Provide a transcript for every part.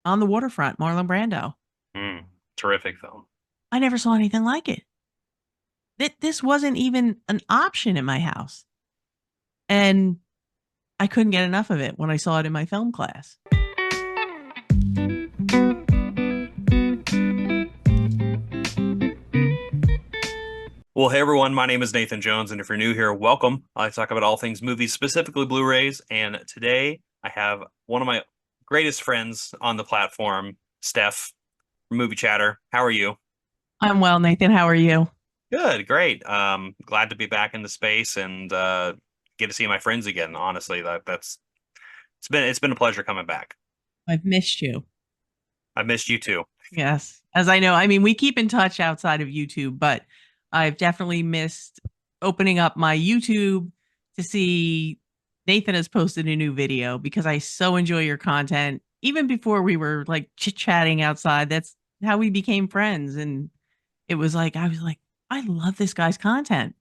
On the Waterfront, Marlon Brando. Mm, terrific film. I never saw anything like it. This wasn't even an option in my house. And I couldn't get enough of it when I saw it in my film class. Well, hey everyone, my name is Nathan Jones, and if you're new here, welcome. I talk about all things movies, specifically Blu-rays, and today I have one of my greatest friends on the platform, Steph from Movie Chatter. How are you? I'm well, Nathan. How are you? Good, great. Glad to be back in the space and get to see my friends again. Honestly, that's it's been a pleasure coming back. I've missed you. I missed you too. Yes. As I know, I mean, we keep in touch outside of YouTube, but I've definitely missed opening up my YouTube to see Nathan has posted a new video because I so enjoy your content. Even before we were like chit-chatting outside, that's how we became friends. And it was like, I was like, I love this guy's content.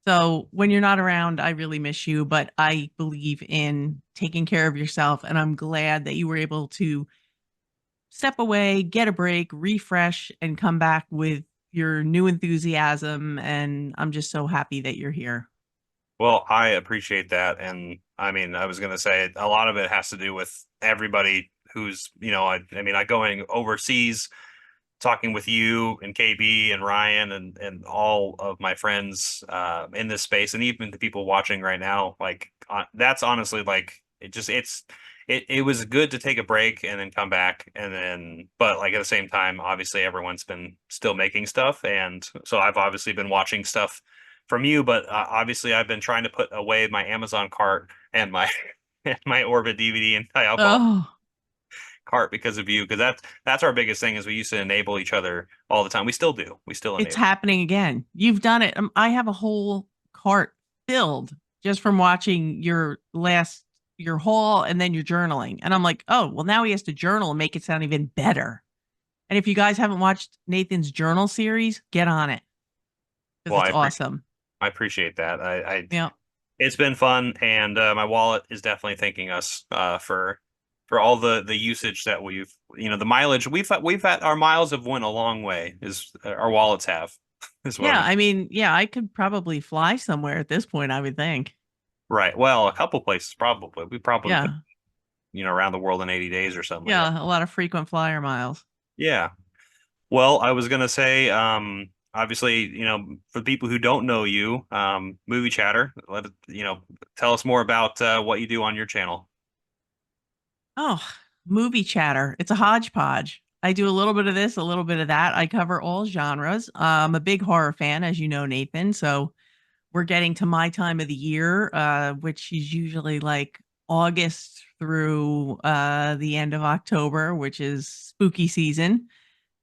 So when you're not around, I really miss you, but I believe in taking care of yourself. And I'm glad that you were able to step away, get a break, refresh, and come back with your new enthusiasm. And I'm just so happy that you're here. Well, I appreciate that. And I mean, I was going to say a lot of it has to do with everybody who's, I going overseas, talking with you and KB and Ryan and all of my friends in this space, and even the people watching right now. Like, that's honestly like it was good to take a break and then come back and then, but like at the same time, obviously everyone's been still making stuff, and so I've obviously been watching stuff from you, but obviously I've been trying to put away my Amazon cart and my and my Orbit DVD and my Oh, cart because of you, because that's our biggest thing is we used to enable each other all the time. We still do. We still it's enable. happening again. You've done it. I have a whole cart filled just from watching your haul and then your journaling. And I'm like, oh, well, now he has to journal and make it sound even better. And if you guys haven't watched Nathan's journal series, get on it because Well, it's awesome. I appreciate that. I Yeah. it's been fun, and my wallet is definitely thanking us for all the usage that the mileage we've had. Our miles have went a long way. Is our wallets have is what Yeah. I'm I mean, yeah, I could probably fly somewhere at this point, I would think. right. Well, a couple places probably. We probably could, Yeah. around the world in 80 days or something like that. Yeah. A lot of frequent flyer miles. Yeah. Well, I was gonna say, obviously, for the people who don't know you, Movie Chatter, tell us more about what you do on your channel. Oh, movie chatter. It's a hodgepodge. I do a little bit of this, a little bit of that. I cover all genres. I'm a big horror fan, as you know, Nathan. So we're getting to my time of the year, which is usually like August through the end of October, which is spooky season.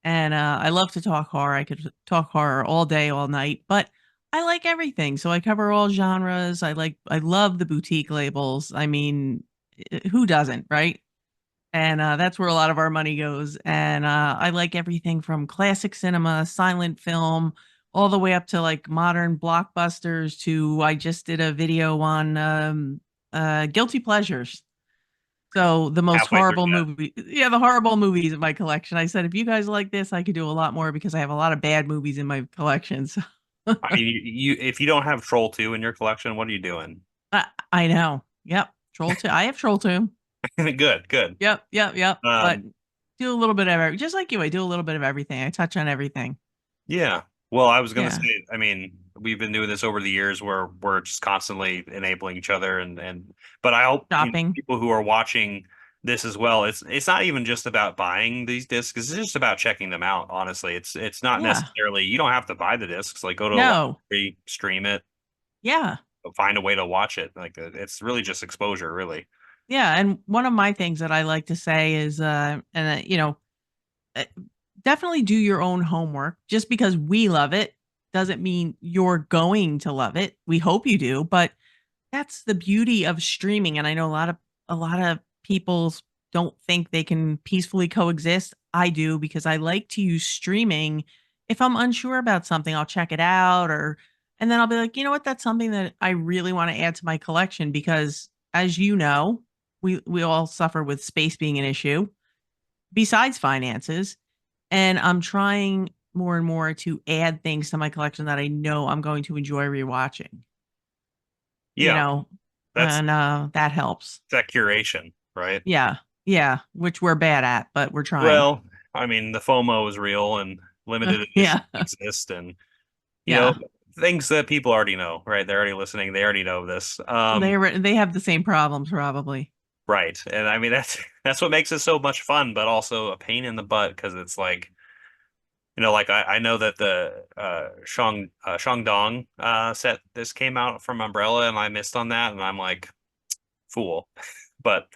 And I love to talk horror. I could talk horror all day, all night, but I like everything. So I cover all genres. I love the boutique labels. I mean, who doesn't, right? And that's where a lot of our money goes. And I like everything from classic cinema, silent film, all the way up to like modern blockbusters. To I just did a video on guilty pleasures. So the most Halfway through horrible that. movie, yeah, the horrible movies in my collection. I said, if you guys like this, I could do a lot more because I have a lot of bad movies in my collection. So I mean, you if you don't have Troll 2 in your collection, what are you doing? I know. Yep. Troll 2. I have Troll 2. Good, good. Yep. Yep. Yep. But Um, do a little bit of just like you. I do a little bit of everything. I touch on everything. yeah. Well, I was gonna Yeah. say, I mean, we've been doing this over the years where we're just constantly enabling each other, but I hope Shopping. people who are watching this as well, it's not even just about buying these discs, it's just about checking them out, honestly. It's not Yeah. necessarily, you don't have to buy the discs, like go to a No. library, stream it, Yeah. find a way to watch it. Like it's really just exposure, really. Yeah. And one of my things that I like to say is, uh, definitely do your own homework. Just because we love it doesn't mean you're going to love it. We hope you do, but that's the beauty of streaming. And I know a lot of people don't think they can peacefully coexist. I do because I like to use streaming. If I'm unsure about something, I'll check it out and then I'll be like, you know what, that's something that I really want to add to my collection because as you know, we all suffer with space being an issue. besides finances. And I'm trying more and more to add things to my collection that I know I'm going to enjoy rewatching, you Yeah, know, that's and that helps. that curation, right? Yeah. Yeah. Which we're bad at, but we're trying. Well, I mean, the FOMO is real and limited editions Yeah. exist, and you know, Yeah. things that people already know, right? They're already listening. They already know this. They have the same problems probably. Right. And I mean, that's what makes it so much fun, but also a pain in the butt because it's like, like I know that the Shandong set this came out from Umbrella and I missed on that and I'm like, fool. But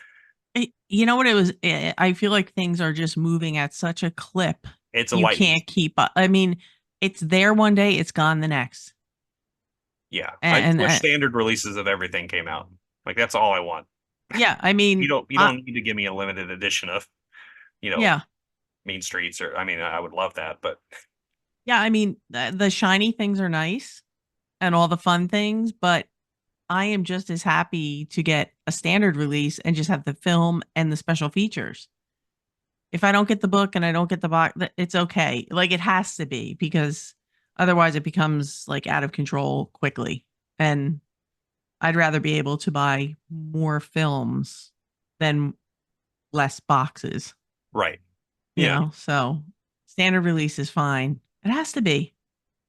You know what it was? I feel like things are just moving at such a clip. it's a You lightning can't speed. keep up. I mean, it's there one day, it's gone the next. Yeah. I just And wish standard releases of everything came out. Like that's all I want. yeah, I You mean, don't you don't need to give me a limited edition of, you know, yeah, Mean Streets or I mean, I would love that, but yeah. I mean, the shiny things are nice and all the fun things, but I am just as happy to get a standard release and just have the film and the special features. If I don't get the book and I don't get the box, it's okay. Like it has to be because otherwise it becomes like out of control quickly. And I'd rather be able to buy more films than less boxes, right. Yeah. So standard release is fine. It has to be.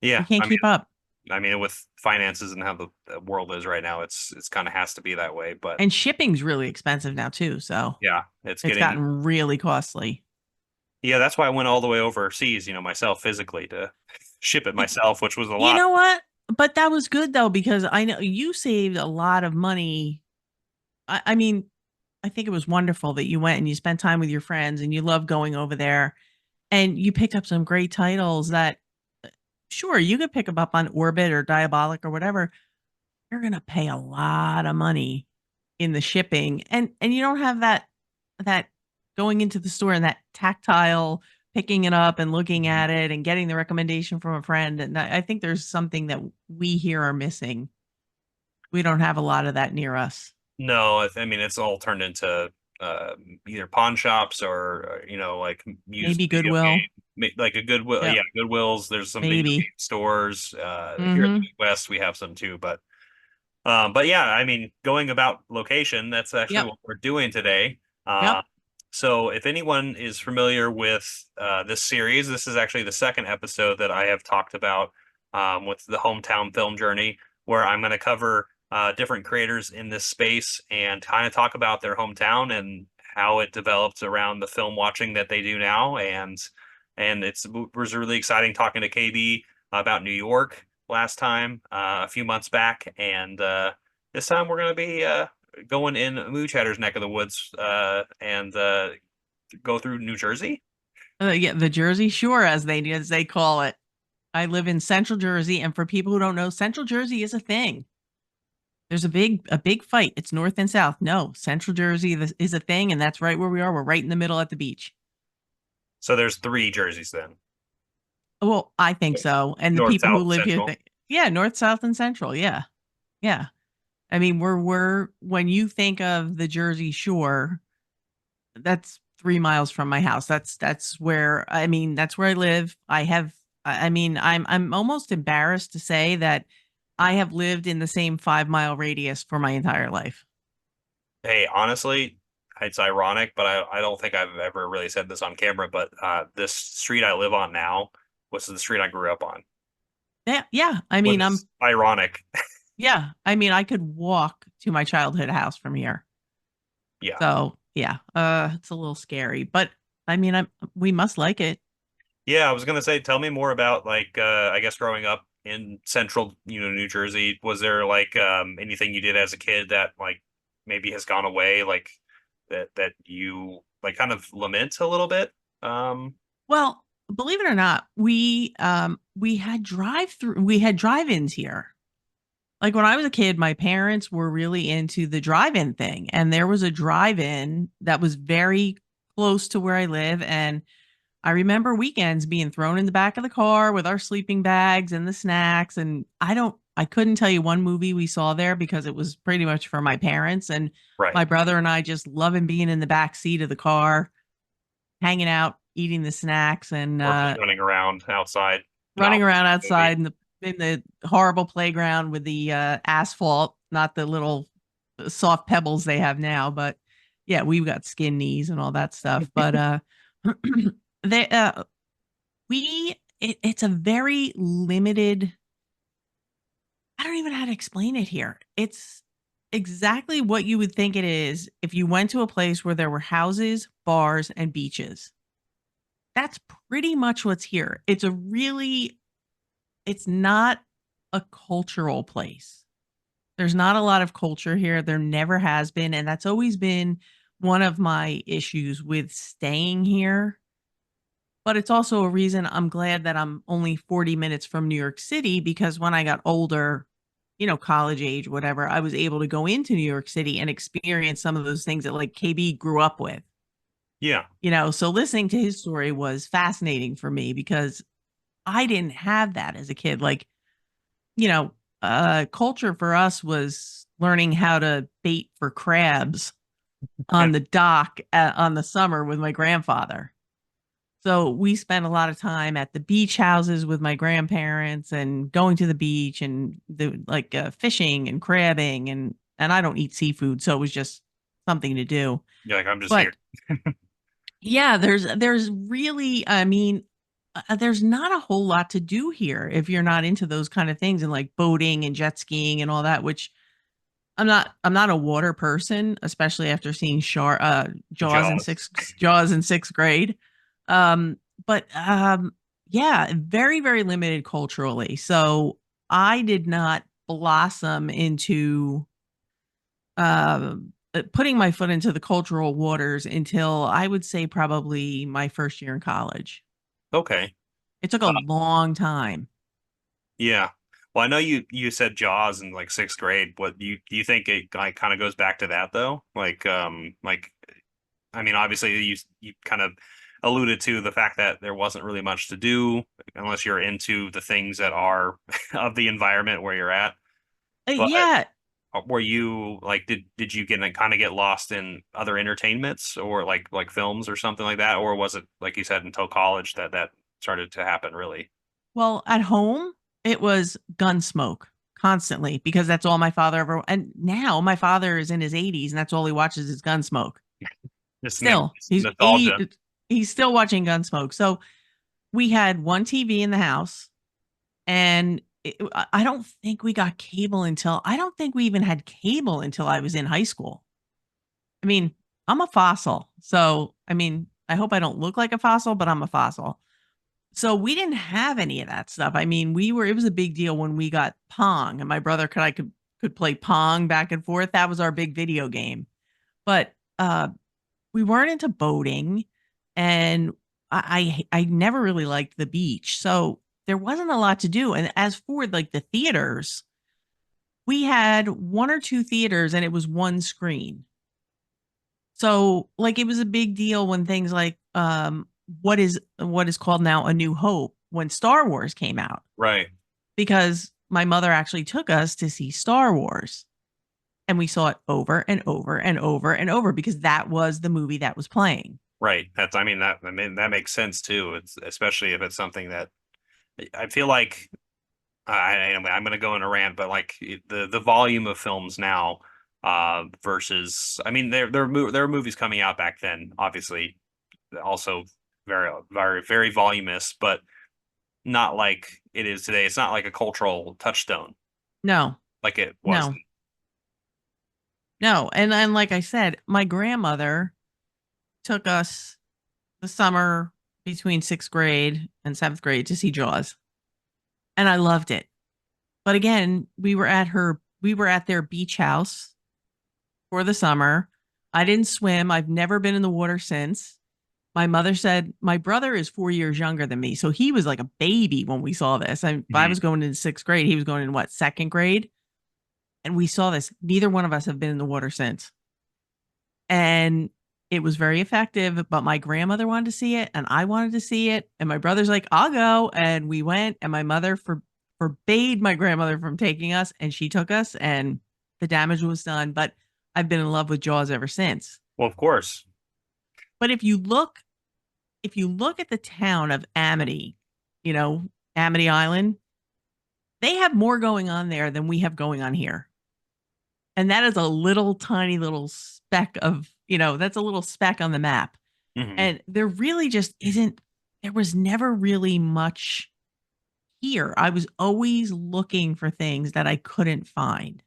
I Yeah. can't keep up. I mean, with finances and how the world is right now, it's kind of has to be that way. But And shipping's really expensive now too, so yeah, it's it's getting gotten really costly. yeah. That's why I went all the way overseas, myself physically to ship it myself, which was a You lot. know what? But that was good though because I know you saved a lot of money. I mean, I think it was wonderful that you went and you spent time with your friends and you love going over there and you picked up some great titles that sure you could pick them up on Orbit or Diabolic or whatever. You're gonna pay a lot of money in the shipping and you don't have that going into the store and that tactile picking it up and looking Mhm. at it and getting the recommendation from a friend. And I think there's something that we here are missing. We don't have a lot of that near us. No, I mean it's all turned into either pawn shops or like used Maybe video Goodwill. like a Goodwill. Yep. Yeah, Goodwill's. There's some video Maybe. game stores here in the Mm-hmm. Midwest. We have some too, but yeah, I mean, going about location, that's actually Yep. what we're doing today. Yep. So if anyone is familiar with this series, this is actually the second episode that I have talked about with the hometown film journey, where I'm going to cover different creators in this space and kind of talk about their hometown and how it developed around the film watching that they do now. And it was really exciting talking to KB about New York last time, a few months back, and this time we're going to be going in Moo Chatter's neck of the woods and go through New Jersey. Yeah, the Jersey Shore, as they call it. I live in Central Jersey, and for people who don't know, Central Jersey is a thing. There's a big fight. It's north and south. No, Central Jersey is a thing, and that's right where we are. We're right in the middle at the beach. So there's three jerseys then: Well, I think so. And the North, people who South, live here Central. think, yeah, north, south, and central. Yeah, yeah. I mean, we're when you think of the Jersey Shore, that's 3 miles from my house. That's where I mean that's where I live. I mean I'm almost embarrassed to say that I have lived in the same 5 mile radius for my entire life. Hey, honestly, it's ironic, but I don't think I've ever really said this on camera, but this street I live on now was the street I grew up on, Yeah, yeah. I which mean is ironic. yeah. I mean I could walk to my childhood house from here. Yeah. So yeah, it's a little scary, but I mean we must like it. Yeah, I was gonna say, tell me more about like I guess growing up in central, New Jersey. Was there like anything you did as a kid that like maybe has gone away, like that you like kind of lament a little bit? Well, believe it or not, we had drive-ins here. Like when I was a kid, my parents were really into the drive-in thing, and there was a drive-in that was very close to where I live, and I remember weekends being thrown in the back of the car with our sleeping bags and the snacks, and I couldn't tell you one movie we saw there because it was pretty much for my parents and Right. my brother and I just loving being in the back seat of the car. hanging out, eating the snacks, and Or just running around outside, not running around watching a movie. outside in the horrible playground with the asphalt, not the little soft pebbles they have now. But yeah, we've got skin knees and all that stuff. But they it's a very limited. I don't even know how to explain it here. It's exactly what you would think it is if you went to a place where there were houses, bars, and beaches. That's pretty much what's here. It's not a cultural place. There's not a lot of culture here. There never has been. And that's always been one of my issues with staying here. But it's also a reason I'm glad that I'm only 40 minutes from New York City, because when I got older, college age, whatever, I was able to go into New York City and experience some of those things that like KB grew up with. Yeah. So listening to his story was fascinating for me because I didn't have that as a kid. Like, you know, culture for us was learning how to bait for crabs on the dock on the summer with my grandfather. So we spent a lot of time at the beach houses with my grandparents and going to the beach and fishing and crabbing, and I don't eat seafood, so it was just something to do. You're like, I'm just here. But yeah, there's really, I mean, there's not a whole lot to do here if you're not into those kind of things and like boating and jet skiing and all that, which I'm not a water person, especially after seeing Jaws. Jaws in sixth grade. Um, but yeah, very, very limited culturally. So I did not blossom into putting my foot into the cultural waters until I would say probably my first year in college. Okay. It took a long time. Yeah. Well, I know you said Jaws in like sixth grade. What do you think it like kind of goes back to that though? Like I mean, obviously you kind of alluded to the fact that there wasn't really much to do unless you're into the things that are of the environment where you're at. But Yeah. were you like did you get lost in other entertainments or like films or something like that, or was it like you said until college that started to happen really? Well, at home, it was Gunsmoke constantly because that's all my father ever. And now my father is in his 80s and that's all he watches is Gunsmoke. Just Still, he's nostalgia. 80. He's still watching Gunsmoke. So we had one TV in the house, and I don't think we got cable until I don't think we even had cable until I was in high school. I mean, I'm a fossil. So, I mean, I hope I don't look like a fossil, but I'm a fossil. So we didn't have any of that stuff. I mean, it was a big deal when we got Pong and my brother could play Pong back and forth. That was our big video game. But we weren't into boating, and I never really liked the beach. So there wasn't a lot to do. And as for like the theaters, we had one or two theaters and it was one screen. So like it was a big deal when things like what is called now A New Hope, when Star Wars came out, Right. because my mother actually took us to see Star Wars and we saw it over and over and over and over because that was the movie that was playing. Right. I mean that makes sense too. It's especially if it's something that I feel like I'm going to go in a rant, but like the volume of films now versus I mean there are movies coming out back then, obviously, also very very very voluminous, but not like it is today. It's not like a cultural touchstone No, like it was. no, no. And like I said, my grandmother took us the summer between sixth grade and seventh grade to see Jaws. And I loved it. But again, we were at their beach house for the summer. I didn't swim. I've never been in the water since. My mother said my brother is 4 years younger than me. So he was like a baby when we saw this. I Mhm. was going in sixth grade. He was going in what, second grade? And we saw this. Neither one of us have been in the water since. And it was very effective. But my grandmother wanted to see it, and I wanted to see it. And my brother's like, I'll go. And we went, and my mother forbade my grandmother from taking us, and she took us, and the damage was done. But I've been in love with Jaws ever since. Well, of course. But if you look if you look at the town of Amity, you know, Amity Island, they have more going on there than we have going on here. And that is a little tiny little speck of, that's a little speck on the map. Hmm. And there really just isn't, there was never really much here. I was always looking for things that I couldn't find.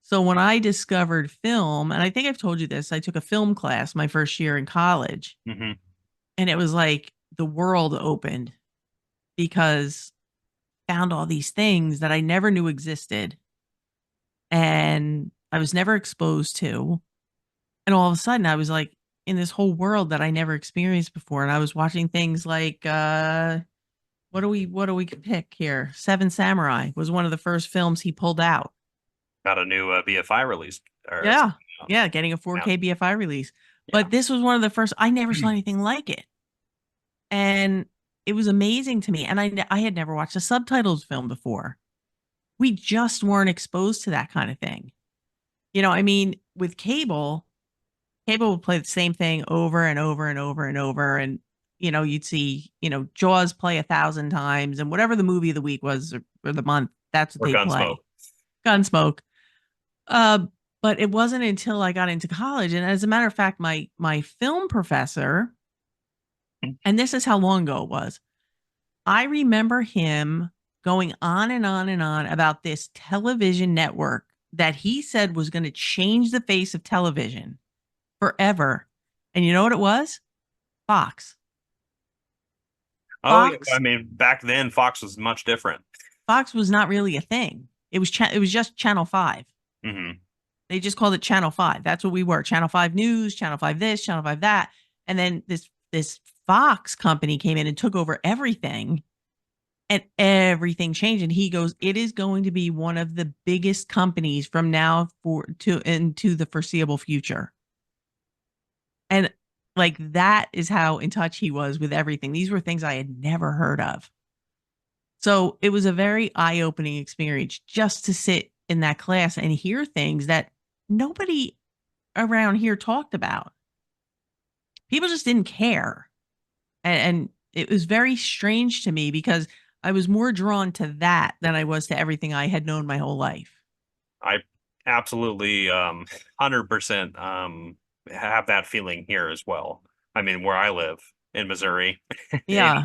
So when I discovered film, and I think I've told you this, I took a film class my first year in college, Hmm. and it was like the world opened because I found all these things that I never knew existed and I was never exposed to. And all of a sudden I was like in this whole world that I never experienced before. And I was watching things like what do we pick here? Seven Samurai was one of the first films he pulled out. Got a new BFI release, or it's Yeah. out. Yeah, getting a Yeah. 4K BFI release. Yeah. But this was one of the first. I never saw anything like it. And it was amazing to me. And I had never watched a subtitles film before. We just weren't exposed to that kind of thing. I mean, with cable would play the same thing over and over and over and over. And, you'd see, Jaws play 1,000 times and whatever the movie of the week was or the month, that's what Or they'd Gunsmoke. play. Gunsmoke. Uh, but it wasn't until I got into college. And as a matter of fact, my film professor, and this is how long ago it was, I remember him going on and on and on about this television network that he said was going to change the face of television forever. And you know what it was? Fox. Oh yeah, I Fox. mean back then Fox was much different. Fox was not really a thing. It was just Channel 5. Hmm. They just called it Channel 5. That's what we were. Channel 5 News, Channel 5 this, Channel 5 that. And then this Fox company came in and took over everything and everything changed. And he goes, "It is going to be one of the biggest companies from now for to into the foreseeable future." And like that is how in touch he was with everything. These were things I had never heard of. So it was a very eye-opening experience just to sit in that class and hear things that nobody around here talked about. People just didn't care. And it was very strange to me because I was more drawn to that than I was to everything I had known my whole life. I absolutely 100% have that feeling here as well. I mean, where I live in Missouri, and Yeah,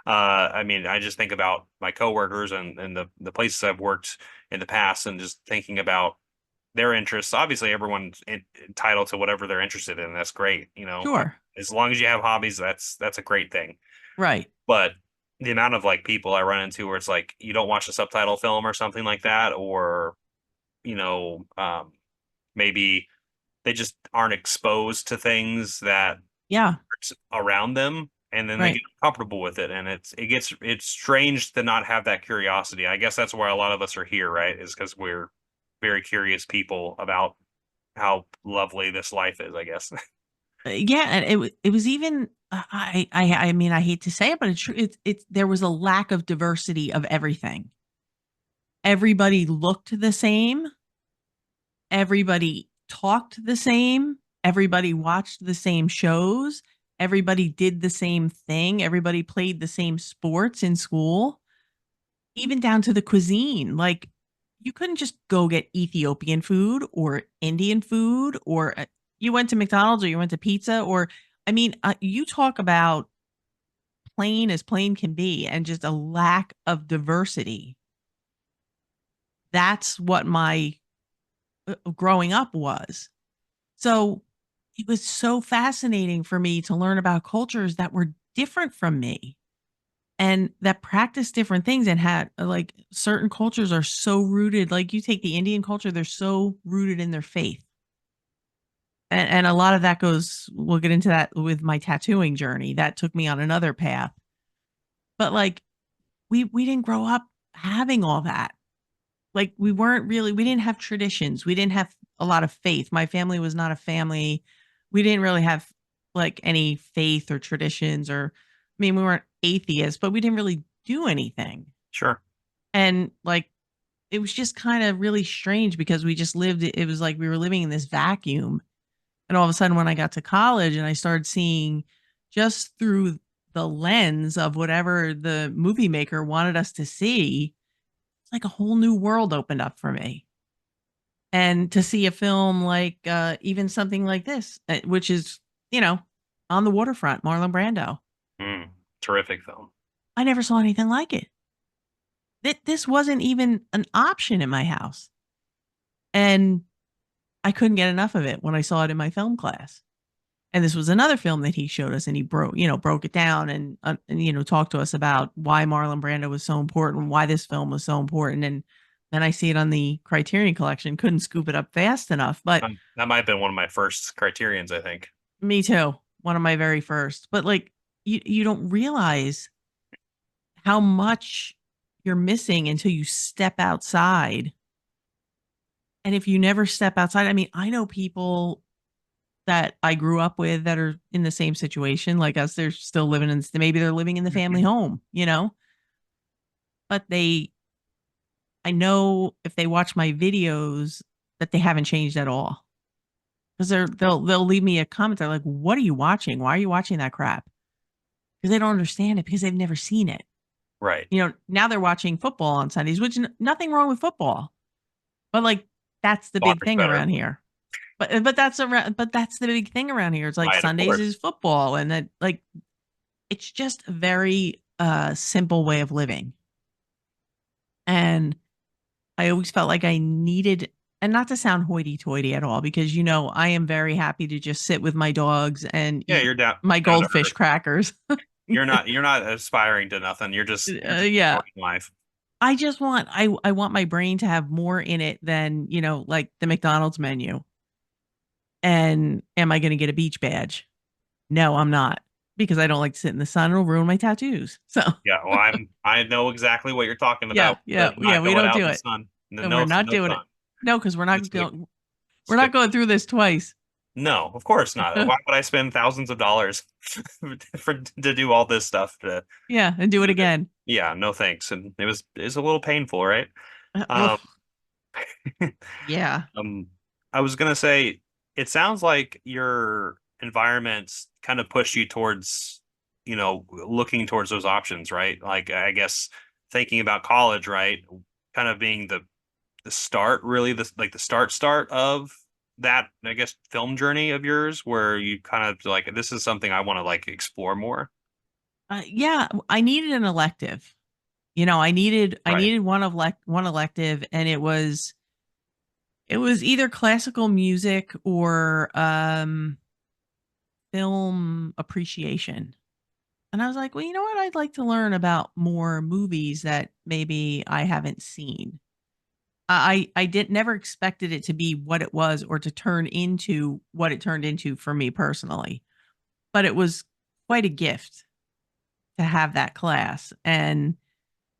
I mean, I just think about my coworkers and the places I've worked in the past, and just thinking about their interests. Obviously, everyone's entitled to whatever they're interested in. That's great, sure. as long as you have hobbies, that's a great thing. Right. But the amount of like people I run into where it's like you don't watch a subtitle film or something like that, or you know, um, maybe they just aren't exposed to things that Yeah, around them, and then they right. get comfortable with it, and it's strange to not have that curiosity. I guess that's why a lot of us are here, right? Is because we're very curious people about how lovely this life is, I guess. Yeah, and it was even I mean I hate to say it, but it's true. It's there was a lack of diversity of everything. Everybody looked the same. Everybody talked the same. Everybody watched the same shows. Everybody did the same thing. Everybody played the same sports in school, even down to the cuisine. Like you couldn't just go get Ethiopian food or Indian food or you went to McDonald's or you went to pizza or I mean, you talk about plain as plain can be and just a lack of diversity. That's what my growing up was. So it was so fascinating for me to learn about cultures that were different from me and that practice different things and had like certain cultures are so rooted. Like you take the Indian culture, they're so rooted in their faith. And a lot of that goes, we'll get into that with my tattooing journey. That took me on another path. But like we didn't grow up having all that. Like we didn't have traditions. We didn't have a lot of faith. My family was not a family. We didn't really have like any faith or traditions or I mean, we weren't atheists, but we didn't really do anything. Sure. And like it was just kind of really strange because we just lived it was like we were living in this vacuum. And all of a sudden when I got to college and I started seeing just through the lens of whatever the movie maker wanted us to see. It's like a whole new world opened up for me. And to see a film like even something like this, which is, you know, on the waterfront, Marlon Brando. Mm, terrific film. I never saw anything like it. This wasn't even an option in my house. And I couldn't get enough of it when I saw it in my film class. And this was another film that he showed us, and he broke it down and talked to us about why Marlon Brando was so important, why this film was so important. And then I see it on the Criterion Collection. Couldn't scoop it up fast enough, but That might have been one of my first Criterions, I think. me too. One of my very first. But like you don't realize how much you're missing until you step outside. And if you never step outside, I mean, I know people that I grew up with that are in the same situation like us. They're still living in, maybe they're living in the family home, but I know if they watch my videos that they haven't changed at all. Because they'll leave me a comment. They're like, "What are you watching? Why are you watching that crap?" Because they don't understand it because they've never seen it. Right. Now they're watching football on Sundays, which nothing wrong with football, but like that's the big Soccer's thing better. around here. But that's the big thing around here. It's like Right, of Sundays course. is football, and that like it's just a very simple way of living. And I always felt like I needed, and not to sound hoity-toity at all, because I am very happy to just sit with my dogs and Yeah, eat you're my down to goldfish earth. crackers. You're not aspiring to nothing. You're just Yeah, enjoying life. I want my brain to have more in it than like the McDonald's menu. And am I going to get a beach badge? No, I'm not, because I don't like to sit in the sun. It'll ruin my tattoos. So Yeah, well, I know exactly what you're talking yeah, about. yeah, yeah. Not We going don't out in do the it. sun. No, No, we're no, not no doing it. sun. No, because we're It's not good. going. We're not Stick. going through this twice. No, of course not. Why would I spend thousands of dollars to do all this stuff to Yeah, and do it again. yeah, no thanks. And it's a little painful, right? Ugh, Um, yeah. um, I was gonna say, it sounds like your environments kind of push you towards, looking towards those options, right? Like, I guess thinking about college, right? Kind of being the start, really, the start of that, I guess, film journey of yours, where you kind of like, this is something I want to like explore more. Yeah, I needed an elective. I Right. needed one elective, and it was either classical music or film appreciation. And I was like, well, you know what? I'd like to learn about more movies that maybe I haven't seen. I did never expected it to be what it was or to turn into what it turned into for me personally. But it was quite a gift to have that class. And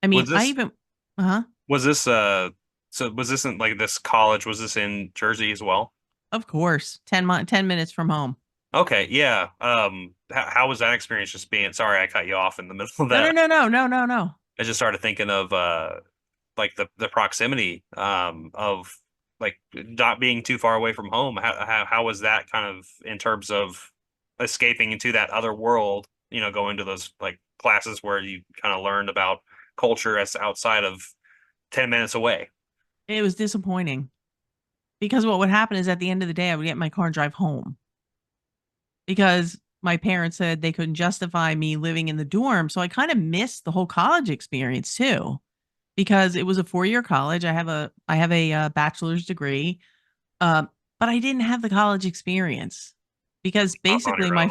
I mean, Was I this even, uh-huh, was this so was this in like this college? Was this in Jersey as well? of course, 10 minutes from home. Okay, yeah. How was that experience just being, sorry, I cut you off in the middle of No, no, that. no, no, no, no, no. I just started thinking of like the proximity of like not being too far away from home. How was that kind of in terms of escaping into that other world, going to those like classes where you kind of learned about culture as outside of 10 minutes away. It was disappointing because what would happen is at the end of the day, I would get in my car and drive home because my parents said they couldn't justify me living in the dorm. So I kind of missed the whole college experience too, because it was a 4-year college. I have a bachelor's degree, um, but I didn't have the college experience because On basically your own.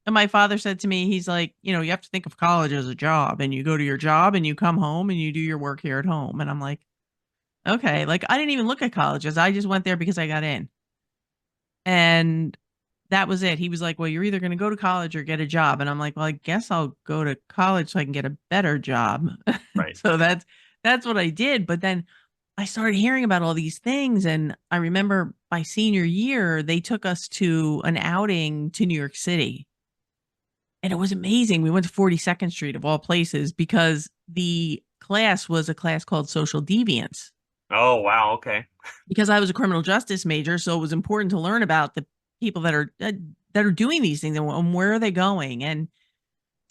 my father said to me, he's like, you have to think of college as a job, and you go to your job and you come home and you do your work here at home. And I'm like, okay, like I didn't even look at colleges. I just went there because I got in. And that was it. He was like, "Well, you're either going to go to college or get a job." And I'm like, "Well, I guess I'll go to college so I can get a better job." Right. So that's what I did. But then I started hearing about all these things, and I remember my senior year, they took us to an outing to New York City. And it was amazing. We went to 42nd Street of all places because the class was a class called Social Deviance. Oh, wow. Okay. Because I was a criminal justice major, so it was important to learn about the people that are that are doing these things and where are they going. And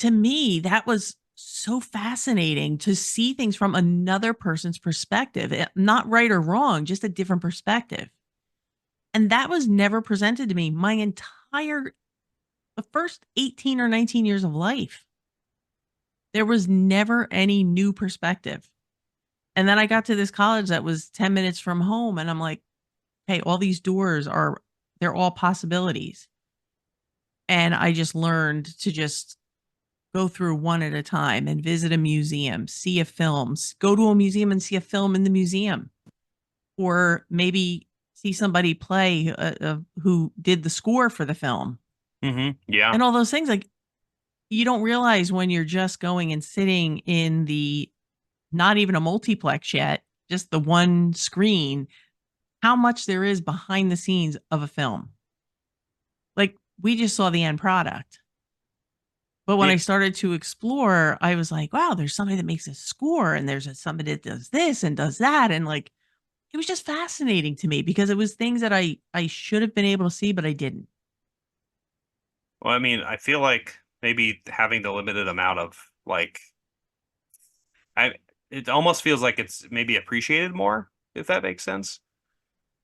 to me, that was so fascinating to see things from another person's perspective, not right or wrong, just a different perspective. And that was never presented to me my entire the first 18 or 19 years of life. There was never any new perspective. And then I got to this college that was 10 minutes from home and I'm like, hey, all these doors are they're all possibilities. And I just learned to just go through one at a time and visit a museum, see a film, go to a museum and see a film in the museum, or maybe see somebody play who did the score for the film Yeah. and all those things. Like you don't realize when you're just going and sitting in the not even a multiplex yet, just the one screen, how much there is behind the scenes of a film. Like we just saw the end product. But when Yeah. I started to explore, I was like, wow, there's somebody that makes a score and there's somebody that does this and does that. And like, it was just fascinating to me because it was things that I should have been able to see, but I didn't. Well, I mean, I feel like maybe having the limited amount of like I it almost feels like it's maybe appreciated more, if that makes sense.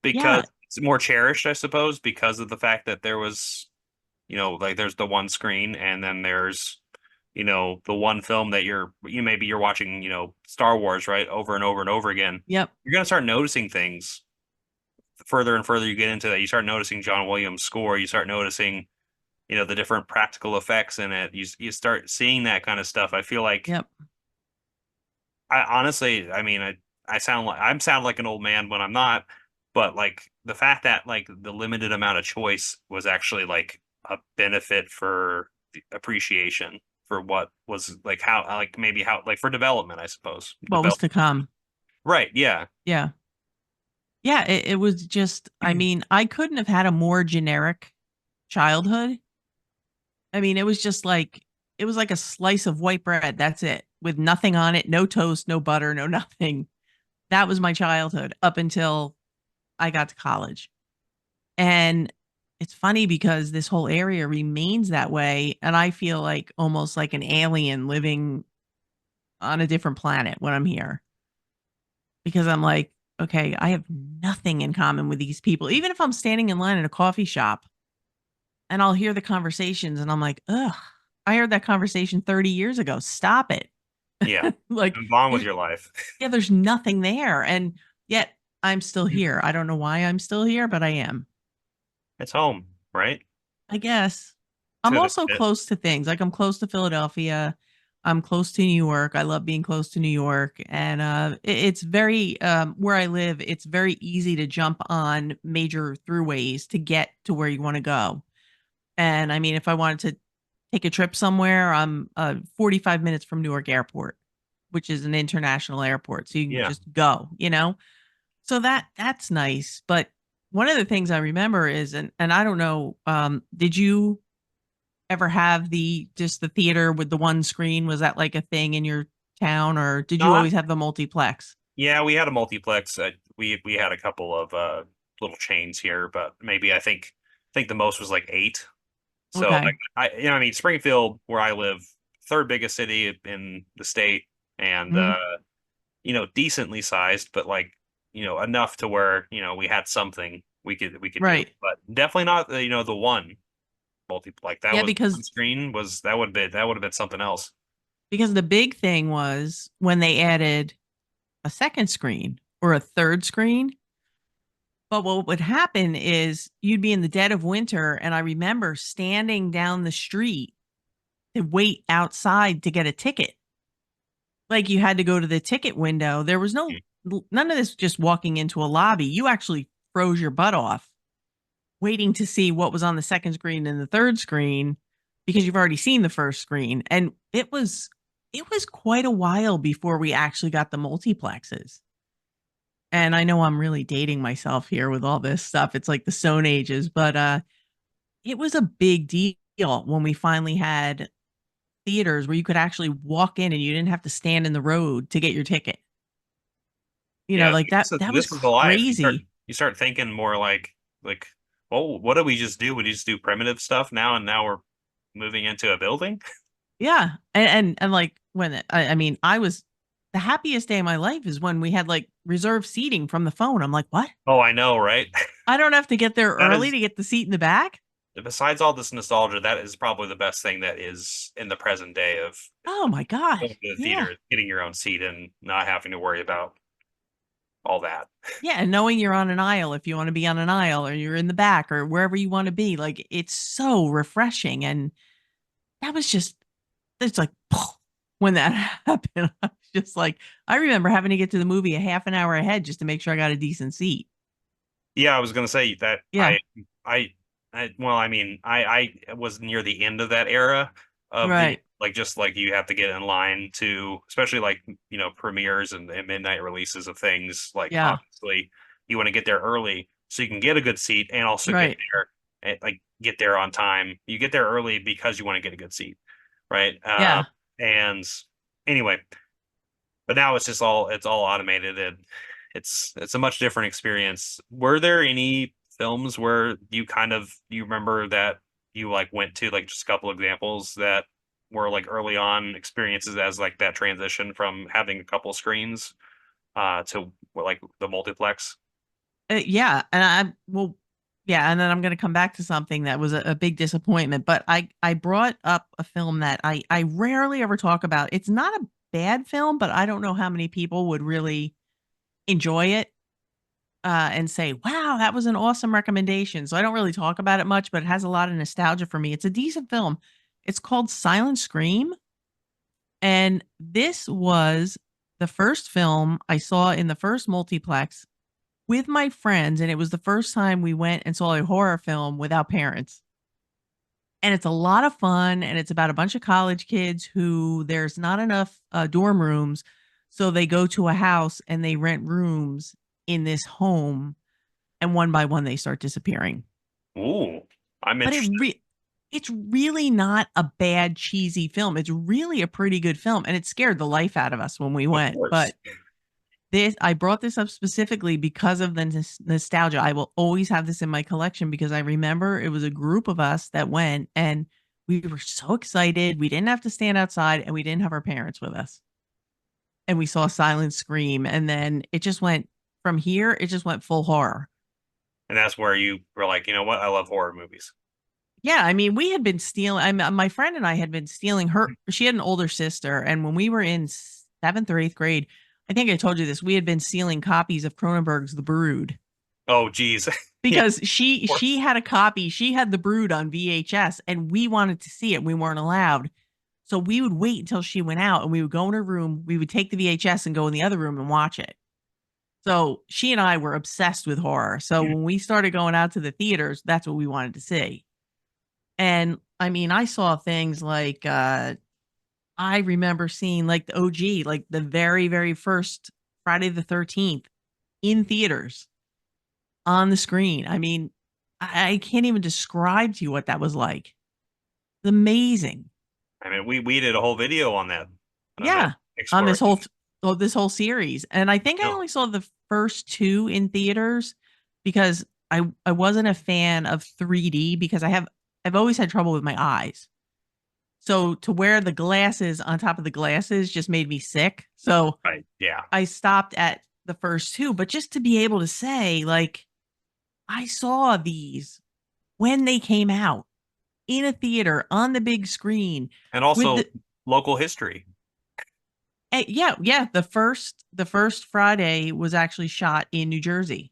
Because Yeah. it's more cherished, I suppose, because of the fact that there was, like there's the one screen and then there's, the one film that maybe you're watching, Star Wars, right, over and over and over again. Yep. You're gonna start noticing things the further and further you get into that. You start noticing John Williams' score, you start noticing, the different practical effects in it. You start seeing that kind of stuff. I feel like Yep. I honestly, I mean, I sound like an old man when I'm not, but like the fact that like the limited amount of choice was actually like a benefit for the appreciation for what was like how like maybe how like for development, I suppose. What was to come. Right, yeah. Yeah. Yeah. It was just, I mean, I couldn't have had a more generic childhood. I mean, it was like a slice of white bread. That's it, with nothing on it, no toast, no butter, no nothing. That was my childhood up until I got to college. And it's funny because this whole area remains that way. And I feel like almost like an alien living on a different planet when I'm here because I'm like, okay, I have nothing in common with these people. Even if I'm standing in line at a coffee shop and I'll hear the conversations and I'm like, ugh, I heard that conversation 30 years ago. Stop it. Yeah. Like, Move on with your life. yeah, there's nothing there. And yet I'm still here. I don't know why I'm still here, but I am. It's home, right? I guess. I'm To the also bit. close to things. Like I'm close to Philadelphia. I'm close to New York. I love being close to New York. And it's very where I live, it's very easy to jump on major throughways to get to where you want to go. And I mean, if I wanted to take a trip somewhere, I'm 45 minutes from Newark Airport, which is an international airport. So you can Yeah. just go, you know? So that's nice. But one of the things I remember is, and I don't know, did you ever have just the theater with the one screen? Was that like a thing in your town, or did you Not always have the multiplex? Yeah, we had a multiplex. We had a couple of little chains here, but maybe I think the most was like eight. So Okay. I mean Springfield, where I live, third biggest city in the state, and Mhm. decently sized, but like enough to where we had something we could do, Right. but definitely not the one multi like that Yeah, was one screen was that would have been something else. because the big thing was when they added a second screen or a third screen. But what would happen is you'd be in the dead of winter, and I remember standing down the street to wait outside to get a ticket. Like you had to go to the ticket window. There was none of this just walking into a lobby. You actually froze your butt off waiting to see what was on the second screen and the third screen because you've already seen the first screen. And it was quite a while before we actually got the multiplexes. And I know I'm really dating myself here with all this stuff. It's like the Stone Ages, but it was a big deal when we finally had theaters where you could actually walk in and you didn't have to stand in the road to get your ticket. Yeah, Like this is, that was this is the life. You start crazy. you start thinking more like Well, what did we just do? We just do primitive stuff now, and now we're moving into a building. Yeah. And like when I mean, I was the happiest day of my life is when we had like reserved seating from the phone. I'm like, what? Oh, I know, right? I don't have to get there That early is, to get the seat in the back. besides all this nostalgia, that is probably the best thing that is in the present day of Oh my going gosh. to the Yeah. theater, getting your own seat, and not having to worry about all that. Yeah. And knowing you're on an aisle if you want to be on an aisle or you're in the back or wherever you want to be, like it's so refreshing. And that was just, it's like, when that happened, I was just like, I remember having to get to the movie a half an hour ahead just to make sure I got a decent seat. Yeah, I was gonna say that Yeah. I, well, I mean, I was near the end of that era of the Right. like just like you have to get in line to, especially like premieres and midnight releases of things. Like Yeah. obviously, you want to get there early so you can get a good seat and also get Right. there like get there on time. You get there early because you want to get a good seat, right? Yeah. And anyway, but now it's all automated and it's a much different experience. Were there any films where you remember that you like went to, like just a couple examples that were like early on experiences as like that transition from having a couple screens to like the multiplex? Yeah. And I well, yeah. And then I'm going to come back to something that was a big disappointment. But I brought up a film that I rarely ever talk about. It's not a bad film, but I don't know how many people would really enjoy it and say, "Wow, that was an awesome recommendation." So I don't really talk about it much, but it has a lot of nostalgia for me. It's a decent film. It's called Silent Scream, and this was the first film I saw in the first multiplex with my friends, and it was the first time we went and saw a horror film without parents. And it's a lot of fun, and it's about a bunch of college kids who there's not enough dorm rooms, so they go to a house and they rent rooms in this home, and one by one they start disappearing. Ooh, I'm But interested. it's really not a bad cheesy film. It's really a pretty good film, and it scared the life out of us when we Of went. course. But this I brought this up specifically because of the nostalgia. I will always have this in my collection because I remember it was a group of us that went and we were so excited. We didn't have to stand outside and we didn't have our parents with us. And we saw Silent Scream and then it just went from here, it just went full horror. And that's where you were like, you know what? I love horror movies. Yeah, I mean, we had been stealing. My friend and I had been stealing her. She had an older sister, and when we were in seventh or eighth grade, I think I told you this. We had been stealing copies of Cronenberg's The Brood Oh, geez. Yeah, because of she course. had a copy. She had The Brood on VHS, and we wanted to see it. We weren't allowed, so we would wait until she went out, and we would go in her room. We would take the VHS and go in the other room and watch it. So she and I were obsessed with horror. So when we started going out to the theaters, that's what we wanted to see. And I mean, I saw things like I remember seeing like the OG, like the very, very first Friday the 13th in theaters on the screen. I mean, I can't even describe to you what that was like. It's amazing. I mean, we did a whole video on that Yeah. On exploration. this whole series. And I think I No, only saw the first two in theaters because I wasn't a fan of 3D because I've always had trouble with my eyes. So to wear the glasses on top of the glasses just made me sick. So right. Yeah. I stopped at the first two, but just to be able to say, like, I saw these when they came out in a theater on the big screen And with also the local history. yeah, yeah, the first Friday was actually shot in New Jersey.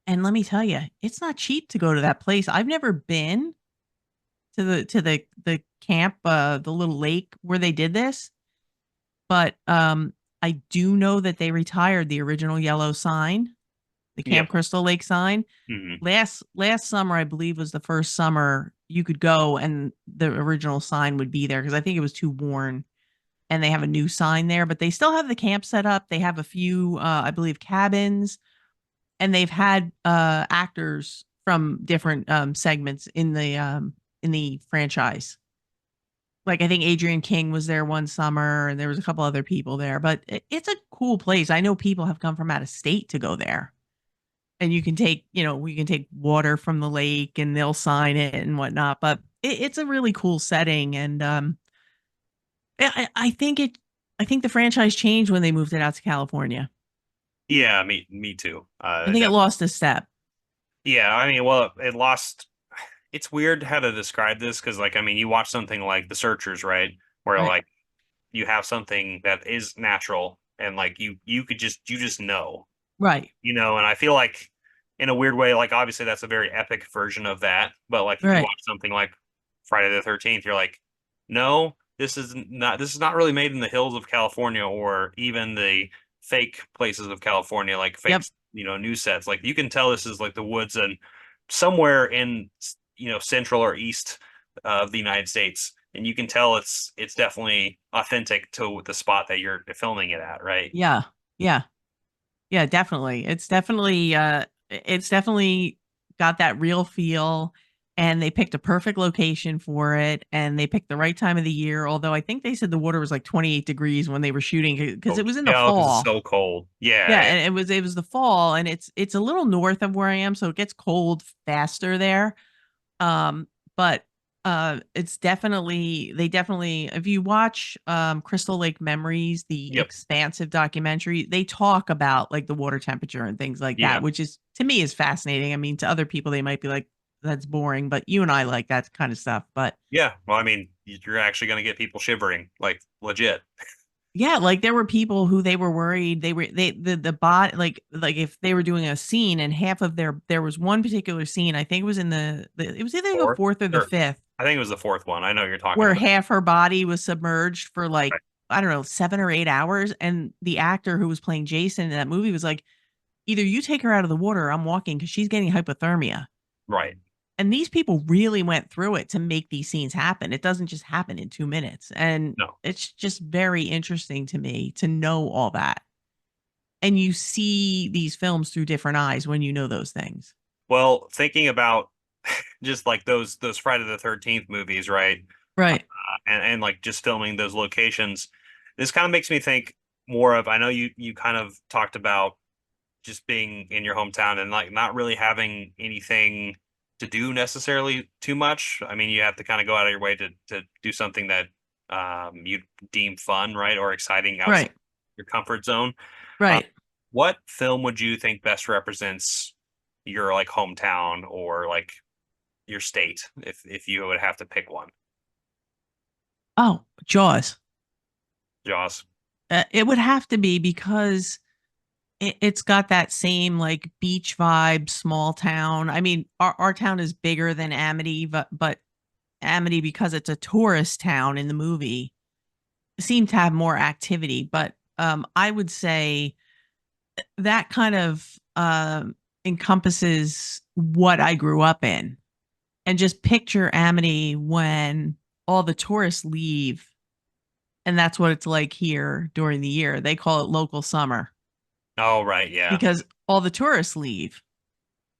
And let me tell you, it's not cheap to go to that place. I've never been to the camp, the little lake where they did this. But I do know that they retired the original yellow sign, the Yep. Camp Crystal Lake sign. Hmm. Last summer, I believe, was the first summer you could go and the original sign would be there because I think it was too worn. And they have a new sign there, but they still have the camp set up. They have a few, I believe, cabins, and they've had actors from different segments in the franchise. Like I think Adrian King was there one summer and there was a couple other people there, but it's a cool place. I know people have come from out of state to go there. and you can take, we can take water from the lake and they'll sign it and whatnot. But it's a really cool setting. And I think I think the franchise changed when they moved it out to California. Yeah, me too. I think it lost a step. Yeah, I mean, well, it lost. It's weird how to describe this because, like, I mean, you watch something like The Searchers, right? Where Right. like you have something that is natural and like you could you just know, Right. and I feel like in a weird way, like obviously that's a very epic version of that, but like if you Right. watch something like Friday the 13th, you're like, no, this is not really made in the hills of California or even the fake places of California, like fake, Yep. news sets. Like you can tell this is like the woods and somewhere in central or east of the United States. And you can tell it's definitely authentic to the spot that you're filming it at, right? Yeah. Yeah. Yeah, definitely. It's definitely got that real feel, and they picked a perfect location for it, and they picked the right time of the year, although I think they said the water was like 28 degrees when they were shooting because Oh, it was in the yeah, because it's fall. so cold. Yeah, Yeah, yeah. and it was the fall, and it's a little north of where I am, so it gets cold faster there. Um, but it's definitely they definitely if you watch Crystal Lake Memories, the Yep. expansive documentary, they talk about like the water temperature and things like Yeah. that, which is to me is fascinating. I mean, to other people they might be like that's boring, but you and I like that kind of stuff. But Yeah. Well, I mean, you're actually going to get people shivering, like legit. yeah, like there were people who they were worried the bot like if they were doing a scene and half of there was one particular scene, I think it was in it was either the Fourth, fourth or the or fifth, I think it was the fourth one. I know you're talking where about. half her body was submerged for like Right. I don't know 7 or 8 hours, and the actor who was playing Jason in that movie was like, either you take her out of the water or I'm walking because she's getting hypothermia. Right. And these people really went through it to make these scenes happen. It doesn't just happen in 2 minutes, and No. it's just very interesting to me to know all that, and you see these films through different eyes when you know those things. Well, thinking about just like those Friday the 13th movies, right? Right. And like just filming those locations, this kind of makes me think more of. I know you kind of talked about just being in your hometown and like not really having anything to do necessarily too much. I mean, you have to kind of go out of your way to do something that you deem fun, right, or exciting outside Right. your comfort zone. Uh, Right. what film would you think best represents your like hometown or like your state if you would have to pick one? Oh, Jaws. Jaws. It would have to be because it's got that same like beach vibe, small town. I mean, our town is bigger than Amity, but Amity, because it's a tourist town in the movie, seemed to have more activity. But I would say that kind of encompasses what I grew up in. And just picture Amity when all the tourists leave. And that's what it's like here during the year. They call it local summer Oh, right, yeah. because all the tourists leave.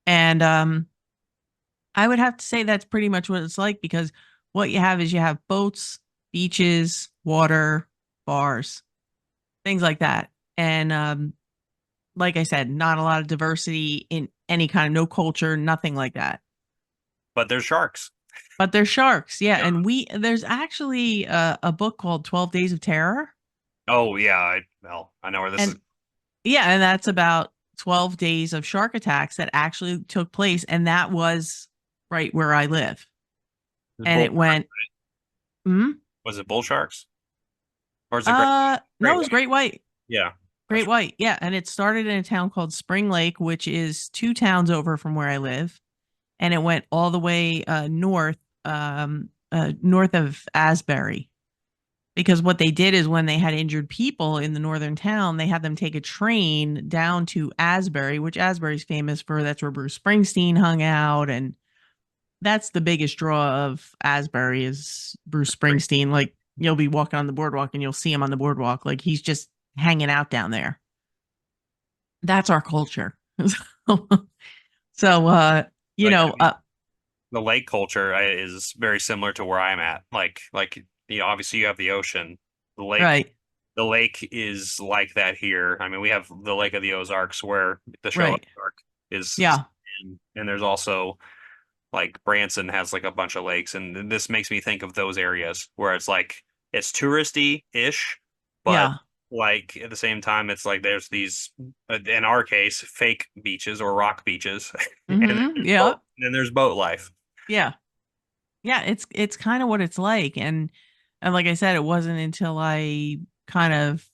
And I would have to say that's pretty much what it's like because what you have is you have boats, beaches, water, bars, things like that. And like I said, not a lot of diversity in any kind of no culture, nothing like that. But there's sharks. But there's sharks, yeah. Yeah. And there's actually a book called 12 Days of Terror. Oh, yeah. Well, I know where this is. And yeah, and that's about 12 days of shark attacks that actually took place. And that was right where I live. And Bull. it went, hmm? Was it bull sharks or is it great? No, Great it was white. Great White. Yeah, Great that's White. Yeah. And it started in a town called Spring Lake, which is 2 towns over from where I live. And it went all the way north of Asbury. Because what they did is when they had injured people in the northern town, they had them take a train down to Asbury, which Asbury's famous for. That's where Bruce Springsteen hung out, and that's the biggest draw of Asbury is Bruce great. Springsteen. Like you'll be walking on the boardwalk and you'll see him on the boardwalk, like he's just hanging out down there. That's our culture. so you Like know, the lake culture is very similar to where I'm at. Like obviously you have the ocean. The lake, right, the lake is like that here. I mean, we have the Lake of the Ozarks where the show right. Ozark. is, Yeah. and there's also like Branson has like a bunch of lakes, and this makes me think of those areas where it's like it's touristy-ish, but Yeah. like at the same time, it's like there's these, in our case, fake beaches or rock beaches, and Mhm. Yeah. then there's boat life. Yeah. Yeah, it's kind of what it's like, and like I said, it wasn't until I kind of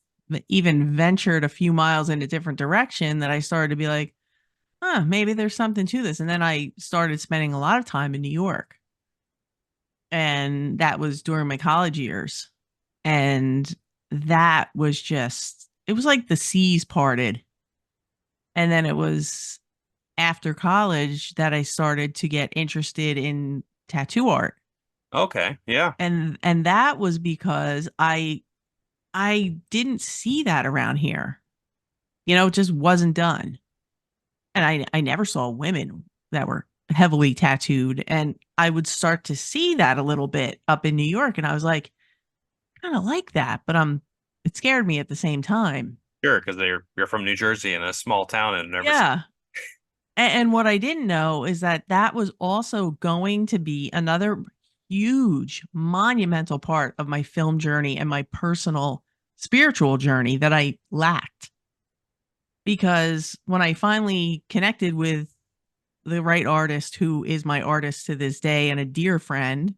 even ventured a few miles in a different direction that I started to be like, "Huh, maybe there's something to this." And then I started spending a lot of time in New York, and that was during my college years. And that was just it was like the seas parted. And then it was after college that I started to get interested in tattoo art. Okay, yeah, And that was because I didn't see that around here. It just wasn't done. And I never saw women that were heavily tattooed, and I would start to see that a little bit up in New York, and I was like, kind of like that, but it scared me at the same time. sure, because you're from New Jersey in a small town and never seen. Yeah. And what I didn't know is that that was also going to be another huge monumental part of my film journey and my personal spiritual journey that I lacked. Because when I finally connected with the right artist, who is my artist to this day and a dear friend,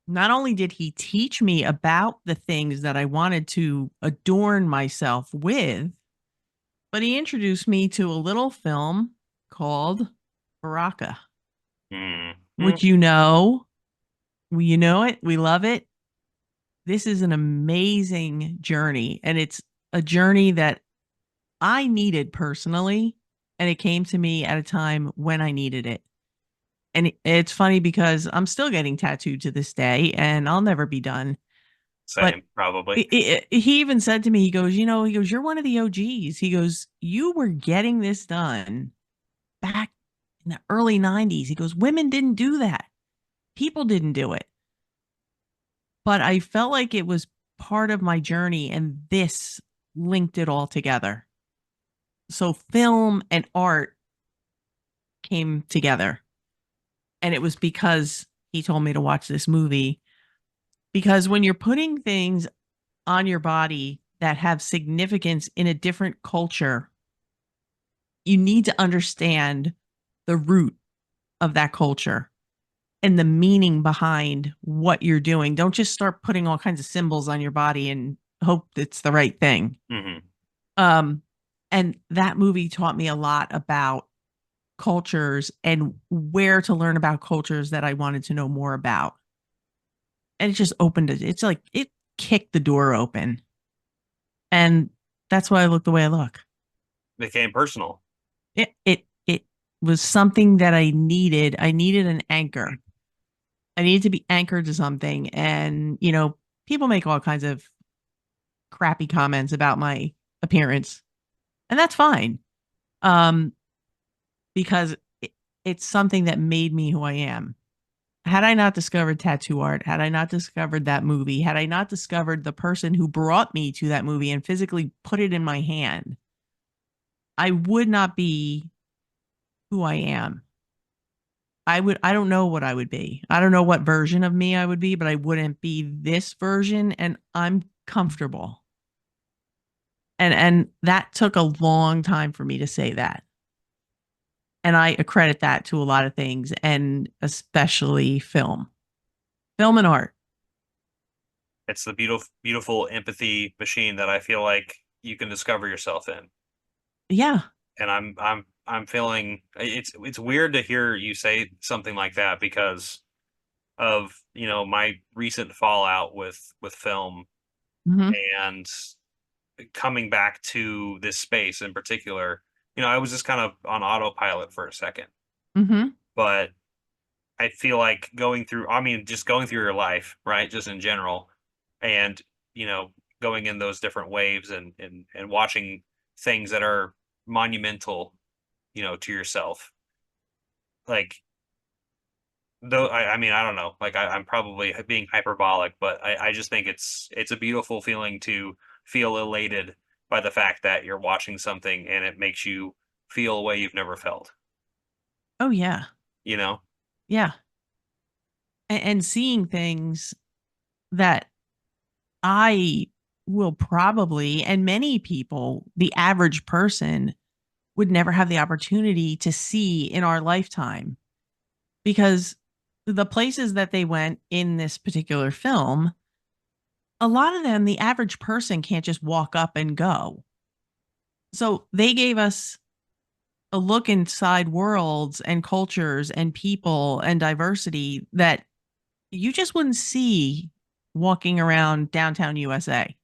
not only did he teach me about the things that I wanted to adorn myself with, but he introduced me to a little film called Baraka, Mm-hmm. which you know it, we love it. This is an amazing journey, and it's a journey that I needed personally, and it came to me at a time when I needed it. And it's funny because I'm still getting tattooed to this day, and I'll never be done. But Same, probably. he even said to me, he goes, "You're one of the OGs." He goes, "You were getting this done back in the early 90s." He goes, "Women didn't do that. People didn't do it." But I felt like it was part of my journey, and this linked it all together. So film and art came together. And it was because he told me to watch this movie. Because when you're putting things on your body that have significance in a different culture, you need to understand the root of that culture and the meaning behind what you're doing. Don't just start putting all kinds of symbols on your body and hope it's the right thing. Hmm. Um, and that movie taught me a lot about cultures and where to learn about cultures that I wanted to know more about. And it just opened it. It's like it kicked the door open. And that's why I look the way I look. Became personal. It was something that I needed. I needed an anchor. I needed to be anchored to something. And, people make all kinds of crappy comments about my appearance. And that's fine. Um, because it's something that made me who I am. Had I not discovered tattoo art, had I not discovered that movie, had I not discovered the person who brought me to that movie and physically put it in my hand, I would not be who I am. I don't know what I would be. I don't know what version of me I would be, but I wouldn't be this version, and I'm comfortable. And that took a long time for me to say that. And I accredit that to a lot of things, and especially film. Film and art. It's the beautiful empathy machine that I feel like you can discover yourself in. Yeah. And I'm feeling it's weird to hear you say something like that because of, my recent fallout with film Mhm. and coming back to this space in particular. I was just kind of on autopilot for a second, Mhm. but I feel like just going through your life, right? Just in general, and you know, going in those different waves and watching things that are monumental, to yourself. Like though, I mean, I don't know. Like I'm probably being hyperbolic, but I just think it's a beautiful feeling to feel elated by the fact that you're watching something and it makes you feel a way you've never felt, Oh yeah. you know? Yeah. And seeing things that I will probably, and many people, the average person, would never have the opportunity to see in our lifetime, because the places that they went in this particular film, a lot of them, the average person can't just walk up and go. So they gave us a look inside worlds and cultures and people and diversity that you just wouldn't see walking around downtown USA.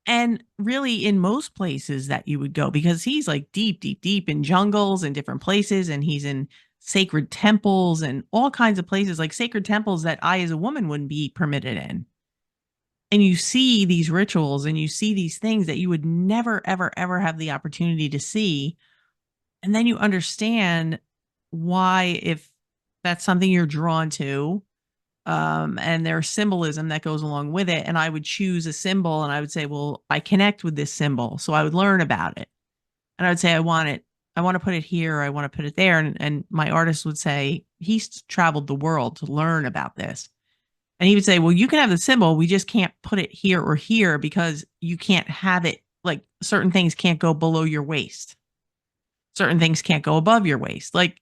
And really, in most places that you would go, because he's like deep, deep, deep in jungles and different places, and he's in sacred temples and all kinds of places, like sacred temples that I, as a woman, wouldn't be permitted in. And you see these rituals and you see these things that you would never, ever, ever have the opportunity to see. And then you understand why, if that's something you're drawn to, and there's symbolism that goes along with it. And I would choose a symbol and I would say, well, I connect with this symbol. So I would learn about it. And I would say, I want to put it here, or I want to put it there. And my artist would say, he's traveled the world to learn about this. And he would say, well, you can have the symbol. We just can't put it here or here because you can't have it. Like certain things can't go below your waist. Certain things can't go above your waist. Like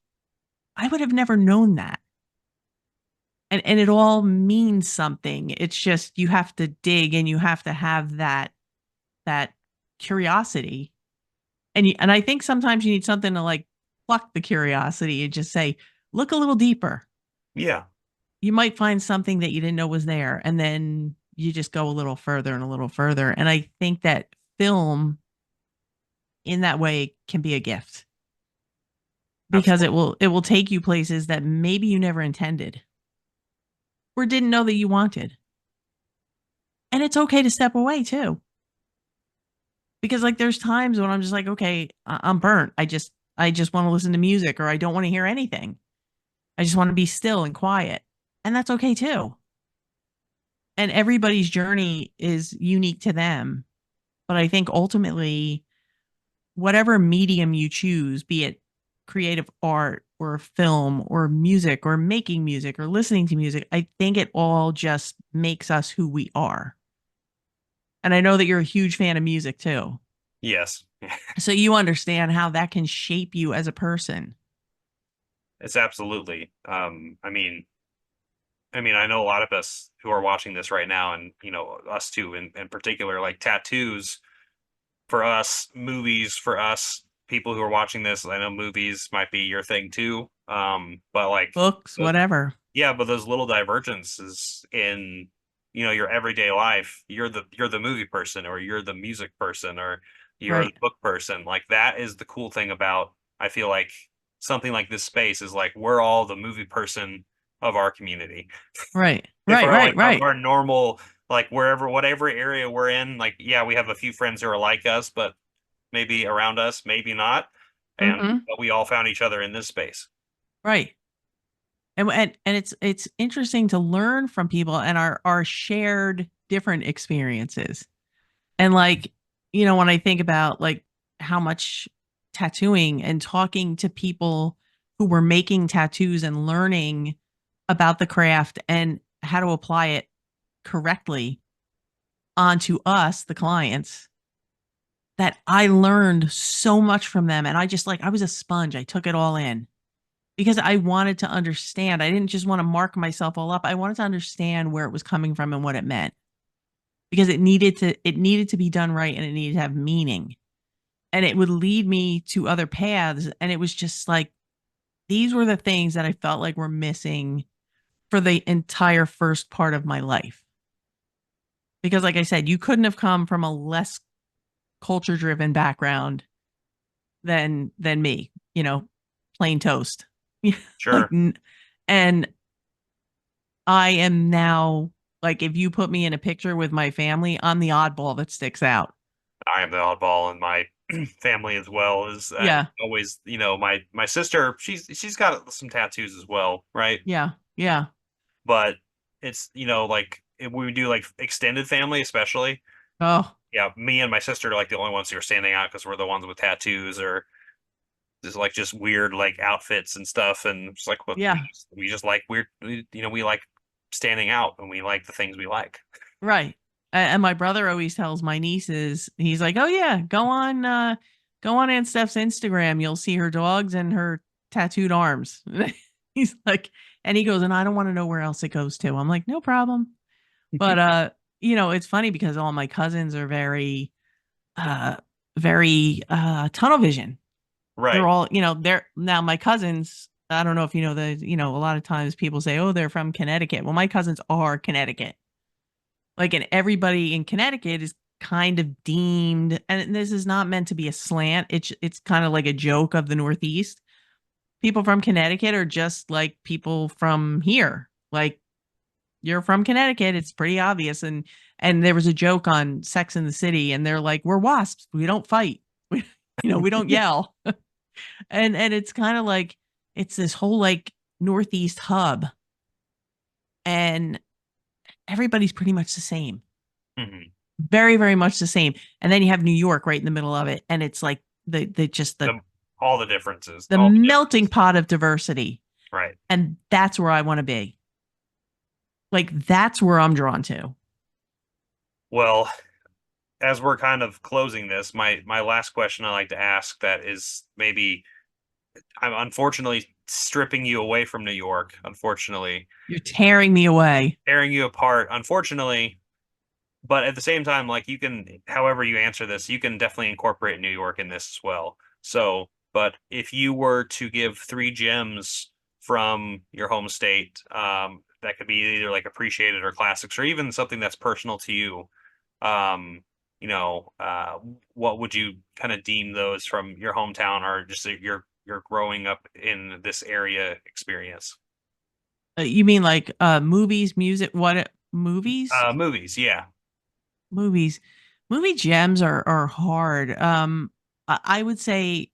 I would have never known that. And it all means something. It's just you have to dig and you have to have that curiosity. And I think sometimes you need something to like pluck the curiosity and just say, look a little deeper. Yeah, You might find something that you didn't know was there, and then you just go a little further and a little further. And I think that film in that way can be a gift, because absolutely. it will take you places that maybe you never intended or didn't know that you wanted. And it's okay to step away too. Because like there's times when I'm just like, okay, I'm burnt. I just want to listen to music, or I don't want to hear anything. I just want to be still and quiet. And that's okay too. And everybody's journey is unique to them. But I think ultimately, whatever medium you choose, be it creative art or film or music or making music or listening to music, I think it all just makes us who we are. And I know that you're a huge fan of music too. Yes. So you understand how that can shape you as a person. It's absolutely. I know a lot of us who are watching this right now, and us too, in particular, like tattoos for us, movies for us, people who are watching this. I know movies might be your thing too. But like, Books, the, whatever. yeah, but those little divergences in your everyday life, you're the movie person, or you're the music person, or you're the Right. book person. Like that is the cool thing about, I feel like, something like this space is like we're all the movie person of our community. Right. If Right. we're Right. like Right. our normal, like wherever, whatever area we're in, like yeah, we have a few friends who are like us, but maybe around us, maybe not. And Hmm. but we all found each other in this space. Right. And it's interesting to learn from people and our shared different experiences. And like, when I think about like how much tattooing and talking to people who were making tattoos and learning about the craft and how to apply it correctly onto us, the clients, that I learned so much from them. And I just like, I was a sponge. I took it all in because I wanted to understand. I didn't just want to mark myself all up. I wanted to understand where it was coming from and what it meant, because it needed to be done right and it needed to have meaning. And it would lead me to other paths. And it was just like, these were the things that I felt like were missing for the entire first part of my life. Because like I said, you couldn't have come from a less culture driven background than me, plain toast. like Sure, and I am now, like, if you put me in a picture with my family, I'm the oddball that sticks out. I am the oddball in my family as well. Is Yeah. always, my sister, she's got some tattoos as well, right? Yeah. Yeah. But it's like if we do like extended family, especially. Oh, Yeah, me and my sister are like the only ones who are standing out because we're the ones with tattoos, or just weird like outfits and stuff, and it's like what Yeah. we just like weird, we like standing out and we like the things we like. Right. And my brother always tells my nieces, he's like, "Oh yeah, go on Aunt Steph's Instagram. You'll see her dogs and her tattooed arms." He's like, and he goes, "And I don't want to know where else it goes to." I'm like, "No problem." But it's funny because all my cousins are uh very tunnel vision. They're Right. all, they're now my cousins, I don't know if you know a lot of times people say, "Oh, they're from Connecticut." Well, my cousins are Connecticut. Like, and everybody in Connecticut is kind of deemed, and this is not meant to be a slant. It's kind of like a joke of the Northeast. People from Connecticut are just like people from here. Like, you're from Connecticut, it's pretty obvious. And there was a joke on Sex in the City, and they're like, "We're wasps. We don't fight. We don't yell." And it's kind of like it's this whole like Northeast hub, and everybody's pretty much the same. Hmm. Very, very much the same. And then you have New York right in the middle of it, and it's like the just The the all the melting differences. pot of diversity. Right. And that's where I want to be. Like, that's where I'm drawn to. Well, as we're kind of closing this, my last question I like to ask that is maybe I'm unfortunately stripping you away from New York, unfortunately, You're tearing me away. tearing you apart, unfortunately. But at the same time, like you can, however you answer this, you can definitely incorporate New York in this as well. So, but if you were to give three gems from your home state, that could be either like appreciated or classics, or even something that's personal to you, um, you know, uh, what would you kind of deem those from your hometown or just your growing up in this area experience? You mean like movies, music, what movies? Movies, yeah. Movies. Movie gems are hard. I would say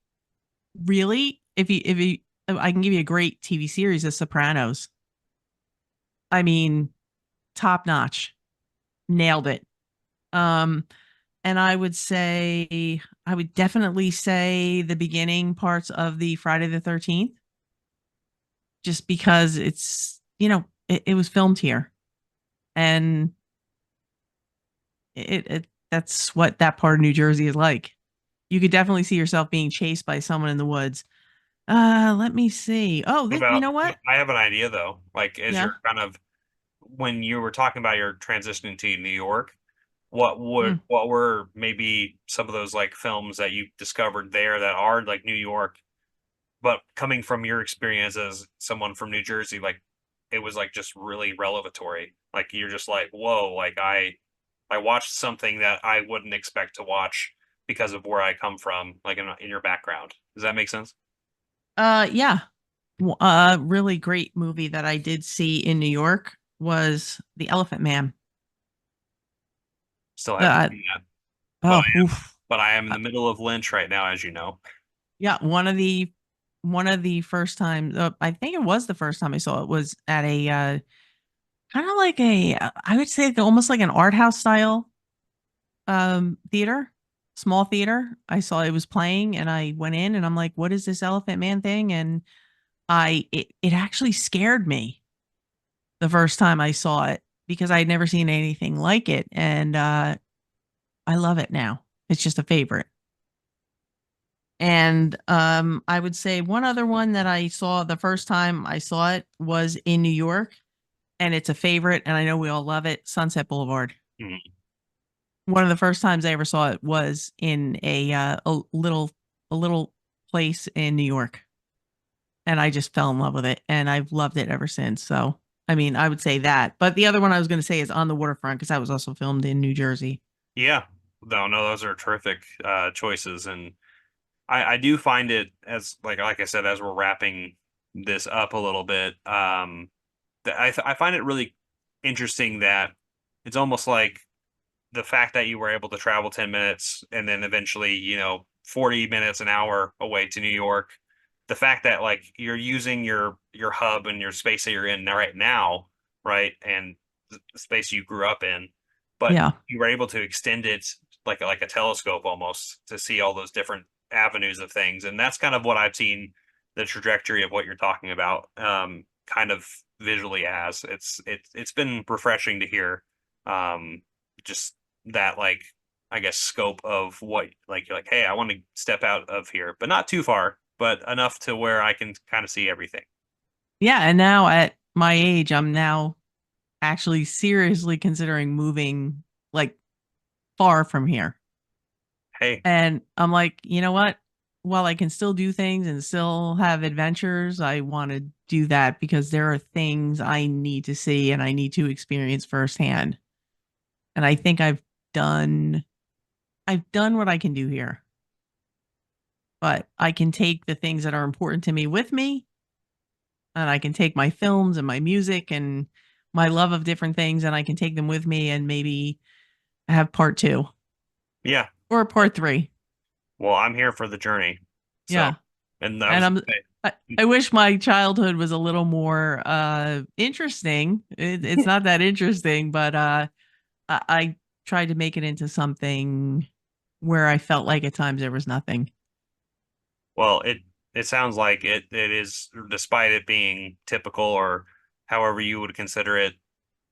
really if you I can give you a great TV series, The Sopranos. I mean, top notch. Nailed it. Um, and I would definitely say the beginning parts of the Friday the 13th, just because it was filmed here, and it that's what that part of New Jersey is like. You could definitely see yourself being chased by someone in the woods. Let me see. Oh, What you about, know what? I have an idea though. Like, as Yeah. you're kind of, when you were talking about your transitioning to New York, Mm. what were maybe some of those like films that you discovered there that are like New York, but coming from your experience as someone from New Jersey, like it was like just really revelatory. Like you're just like, whoa, like I watched something that I wouldn't expect to watch because of where I come from, like in your background. Does that make sense? Yeah. Really great movie that I did see in New York was The Elephant Man. Still haven't Uh, seen that, but oh, oof. I am in Uh, the middle of Lynch right now, as you know. yeah, one of the first times, I think it was the first time I saw it was at a kind of like I would say almost like an art house style theater, small theater. I saw it was playing, and I went in, and I'm like, "What is this Elephant Man thing?" And it actually scared me the first time I saw it because I had never seen anything like it, and I love it now. It's just a favorite. And I would say one other one that I saw the first time I saw it was in New York, and it's a favorite, and I know we all love it. Sunset Boulevard. Mhm. One of the first times I ever saw it was in a little place in New York, and I just fell in love with it, and I've loved it ever since. So, I mean, I would say that. But the other one I was going to say is On the Waterfront because that was also filmed in New Jersey. Yeah, no, those are terrific choices, and I do find it as like I said, as we're wrapping this up a little bit, that I find it really interesting that it's almost like the fact that you were able to travel 10 minutes and then eventually, 40 minutes an hour away to New York, the fact that like you're using your hub and your space that you're in right now, right? And the space you grew up in, but Yeah. you were able to extend it like a telescope almost to see all those different avenues of things, and that's kind of what I've seen the trajectory of what you're talking about, kind of visually as it's been refreshing to hear, just that like I guess scope of what like you're like, hey, I want to step out of here, but not too far, but enough to where I can kind of see everything. Yeah, and now at my age, I'm now actually seriously considering moving like far from here. Hey, And I'm like, you know what? While I can still do things and still have adventures, I want to do that because there are things I need to see and I need to experience firsthand. And I think done I've done what I can do here. But I can take the things that are important to me with me, and I can take my films and my music and my love of different things, and I can take them with me and maybe have part two yeah, or part three. well, I'm here for the journey, so, Yeah. and I And was I'm I wish my childhood was a little more interesting. It's not that interesting, but I tried to make it into something where I felt like at times there was nothing. well, it sounds like it is, despite it being typical or however you would consider it.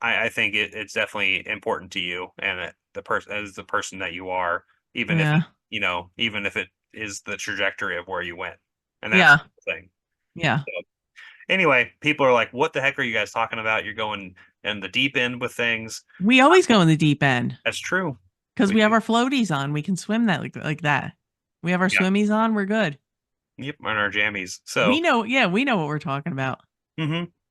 I think it's definitely important to you and the person as the person that you are, even if Yeah. even if it is the trajectory of where you went, and that's Yeah. the thing. Yeah. So, anyway, people are like, "What the heck are you guys talking about? You're going in the deep end with things." We always go in the deep end That's true. because We we have do. our floaties on. We can swim that like that. We have our Yeah. swimmies on. We're good. Yep. On our jammies. We So. know. Yeah, we know what we're talking about.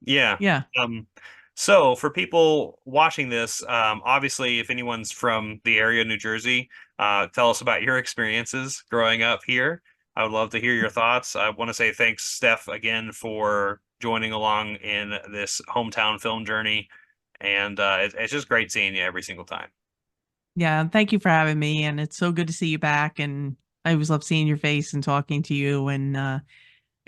Yeah. Yeah. Um, so for people watching this, obviously, if anyone's from the area of New Jersey, tell us about your experiences growing up here. I would love to hear your thoughts. I want to say thanks, Steph, again for joining along in this hometown film journey, and it's just great seeing you every single time. Yeah. Thank you for having me, and it's so good to see you back. And I always love seeing your face and talking to you. And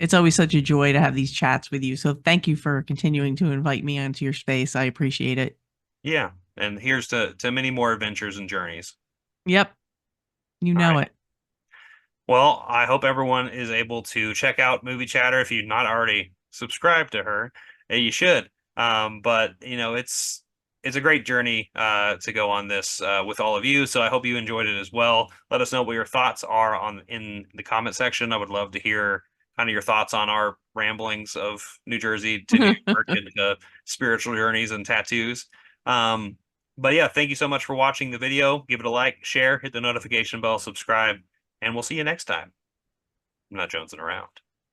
it's always such a joy to have these chats with you. So thank you for continuing to invite me onto your space. I appreciate it. Yeah, and here's to many more adventures and journeys. Yep. You All know right. it. Well, I hope everyone is able to check out Movie Chatter. If you've not already subscribed to her, you should. But it's a great journey to go on this with all of you. So I hope you enjoyed it as well. Let us know what your thoughts are on in the comment section. I would love to hear kind of your thoughts on our ramblings of New Jersey to New York and spiritual journeys and tattoos. Um, but yeah, thank you so much for watching the video. Give it a like, share, hit the notification bell, subscribe, and we'll see you next time. I'm not jonesing around.